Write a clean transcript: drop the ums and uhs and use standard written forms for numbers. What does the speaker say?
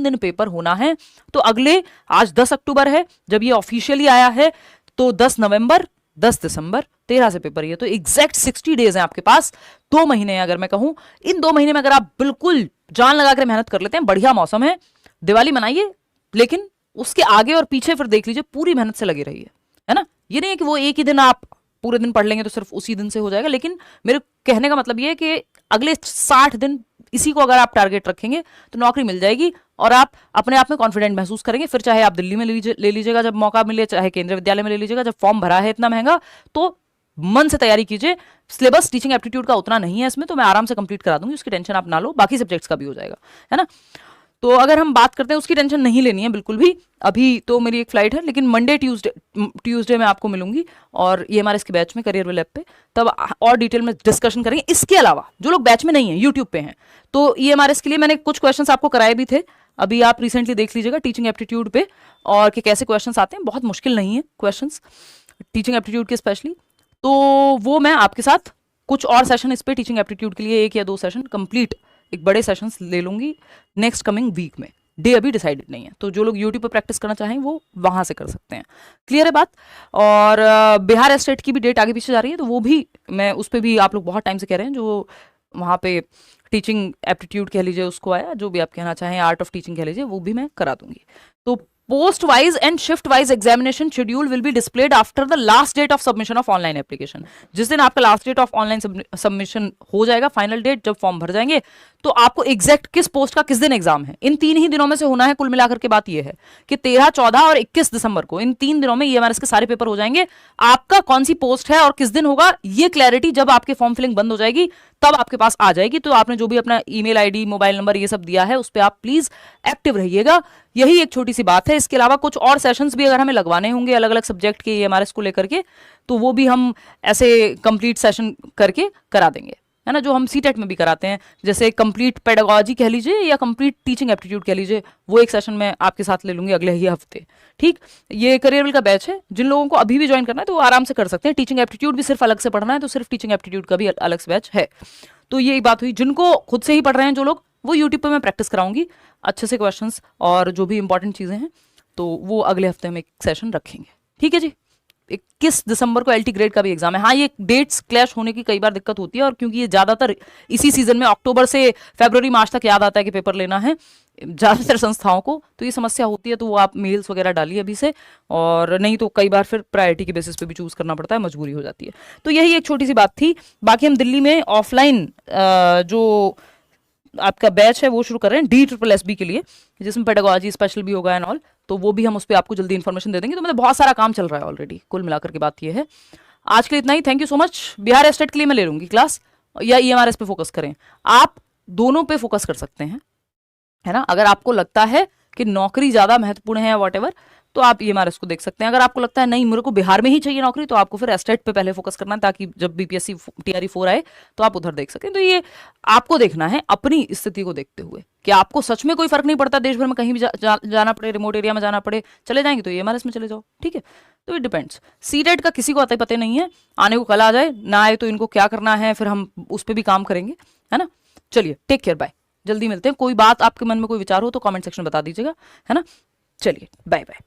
3 दिन पेपर होना है। तो अगले, आज 10 अक्टूबर है जब ये ऑफिशियली आया है, तो 10 नवंबर, 10 दिसंबर, 13 से पेपर ही है। तो एग्जैक्ट 60 डेज हैं आपके पास, 2 महीने हैं। अगर मैं कहूं इन 2 महीने में अगर आप बिल्कुल जान लगाकर मेहनत कर लेते हैं, बढ़िया मौसम है, दिवाली मनाइए, लेकिन उसके आगे और पीछे फिर देख लीजिए, पूरी मेहनत से लगी रहिए, है ना। ये नहीं है कि वो एक ही दिन आप पूरे दिन पढ़ लेंगे तो सिर्फ उसी दिन से हो जाएगा, लेकिन मेरे कहने का मतलब ये है कि अगले 60 दिन इसी को अगर आप टारगेट रखेंगे तो नौकरी मिल जाएगी और आप अपने आप में कॉन्फिडेंट महसूस करेंगे। फिर चाहे आप दिल्ली में ले लीजिएगा जब मौका मिले, चाहे केंद्रीय विद्यालय में ले लीजिएगा। जब फॉर्म भरा है इतना महंगा, तो मन से तैयारी कीजिए। सिलेबस टीचिंग एप्टीट्यूड का उतना नहीं है इसमें, तो मैं आराम से कंप्लीट करा दूंगी, उसकी टेंशन आप ना लो, बाकी सब्जेक्ट्स का भी हो जाएगा, है ना। तो अगर हम बात करते हैं, उसकी टेंशन नहीं लेनी है बिल्कुल भी। अभी तो मेरी एक फ्लाइट है, लेकिन मंडे ट्यूसडे मैं आपको मिलूंगी और ये हमारे इसके बैच में करियर विल ऐप पे, तब और डिटेल में डिस्कशन करेंगे। इसके अलावा जो लोग बैच में नहीं है, यूट्यूब पे हैं, तो ये हमारे इसके लिए मैंने कुछ क्वेश्चंस आपको कराए भी थे, अभी आप रिसेंटली देख लीजिएगा टीचिंग एप्टीट्यूड पे, और कि कैसे क्वेश्चंस आते हैं। बहुत मुश्किल नहीं है क्वेश्चंस टीचिंग एप्टीट्यूड के स्पेशली, तो वो मैं आपके साथ कुछ और सेशन इस पे टीचिंग एप्टीट्यूड के लिए 1 या 2 सेशन कंप्लीट, एक बड़े सेशंस ले लूंगी नेक्स्ट कमिंग वीक में। डे अभी डिसाइडेड नहीं है, तो जो लोग यूट्यूब पर प्रैक्टिस करना चाहें वो वहां से कर सकते हैं। क्लियर है बात। और बिहार स्टेट की भी डेट आगे पीछे जा रही है, तो वो भी मैं, उस पर भी आप लोग बहुत टाइम से कह रहे हैं, जो वहाँ पे टीचिंग एप्टीट्यूड कह लीजिए उसको आया, जो भी आप कहना चाहें, आर्ट ऑफ टीचिंग कह लीजिए, वो भी मैं करा दूंगी। तो post wise and shift wise examination schedule will be displayed after the last date of submission of online application. जिस दिन आपका last date of online submission हो जाएगा, फाइनल डेट जब फॉर्म भर जाएंगे, तो आपको एग्जैक्ट किस पोस्ट का किस दिन एग्जाम है, इन 3 ही दिनों में से होना है। कुल मिलाकर के बात यह है कि 13, 14 और 21 दिसंबर को, इन 3 दिनों में ईएमआरएस के सारे पेपर हो जाएंगे। आपका कौन सी पोस्ट है और किस दिन होगा, ये क्लैरिटी जब आपके फॉर्म फिलिंग बंद हो जाएगी तब आपके पास आ जाएगी। तो आपने जो भी अपना ईमेल आईडी, मोबाइल नंबर ये सब दिया है, उस पर आप प्लीज एक्टिव रहिएगा। यही एक छोटी सी बात है। इसके अलावा कुछ और सेशंस भी अगर हमें लगवाने होंगे अलग अलग सब्जेक्ट के ईएमआरएस को लेकर के, तो वो भी हम ऐसे कंप्लीट सेशन करके करा देंगे, है ना, जो हम सीटेट में भी कराते हैं, जैसे कंप्लीट पेडागोजी कह लीजिए या कंप्लीट टीचिंग एप्टीट्यूड कह लीजिए, वो एक सेशन में आपके साथ ले लूंगी अगले ही हफ्ते। ठीक, ये करियर का बैच है, जिन लोगों को अभी भी ज्वाइन करना है तो वो आराम से कर सकते हैं। टीचिंग एप्टीट्यूड भी सिर्फ अलग से पढ़ना है, तो सिर्फ टीचिंग एप्टीट्यूड का भी अलग से बैच है। तो ये बात हुई। जिनको खुद से ही पढ़ रहे हैं जो लोग, वो यूट्यूब पर मैं प्रैक्टिस कराऊंगी अच्छे से क्वेश्चंस और जो भी इंपॉर्टेंट चीज़ें हैं, तो वो अगले हफ्ते में एक सेशन रखेंगे। ठीक है जी। 21 दिसंबर को एलटी ग्रेड का भी एग्जाम है। हाँ, ये डेट्स क्लैश होने की कई बार दिक्कत होती है, और क्योंकि ये ज़्यादातर इसी सीजन में अक्टूबर से फरवरी मार्च तक याद आता है कि पेपर लेना है ज़्यादातर संस्थाओं को, तो ये समस्या होती है। तो वो आप मेल्स वगैरह डालिए अभी से, और नहीं तो कई बार फिर प्रायोरिटी के बेसिस पे भी चूज़ करना पड़ता है, मजबूरी हो जाती है। तो यही एक छोटी सी बात थी। बाकी हम दिल्ली में ऑफलाइन जो आपका बैच है वो शुरू कर रहे हैं DSSB के लिए, जिसमें पेडागोजी स्पेशल भी होगा एंड ऑल, तो वो भी हम उस पर आपको जल्दी इन्फॉर्मेशन दे देंगे। तो मतलब बहुत सारा काम चल रहा है ऑलरेडी। कुल मिलाकर के बात ये है। आज के लिए इतना ही। Thank you so much. Bihar state के लिए मैं ले लूंगी क्लास, या ईएमआरएस पे फोकस करें, आप दोनों पे फोकस कर सकते हैं, है ना। अगर आपको लगता है कि नौकरी ज्यादा महत्वपूर्ण है या वॉट, तो आप ईएमआरएस को देख सकते हैं। अगर आपको लगता है नहीं मेरे को बिहार में ही चाहिए नौकरी, तो आपको फिर एस्टेट पे पहले फोकस करना है, ताकि जब बीपीएससी TRE 4 आए तो आप उधर देख सकें। तो ये आपको देखना है अपनी स्थिति को देखते हुए, कि आपको सच में कोई फर्क नहीं पड़ता, देश भर में कहीं भी जाना पड़े, रिमोट एरिया में जाना पड़े, चले जाएंगे तो ईएमआरएस में चले जाओ। ठीक है, तो इट डिपेंड्स। सीटेट का किसी को आता ही पता नहीं है, आने को कल आ जाए, ना आए तो इनको क्या करना है, फिर हम उस पर भी काम करेंगे, है ना। चलिए, टेक केयर, बाय। जल्दी मिलते हैं। कोई बात आपके मन में कोई विचार हो तो कमेंट सेक्शन में बता दीजिएगा, है ना। चलिए, बाय बाय।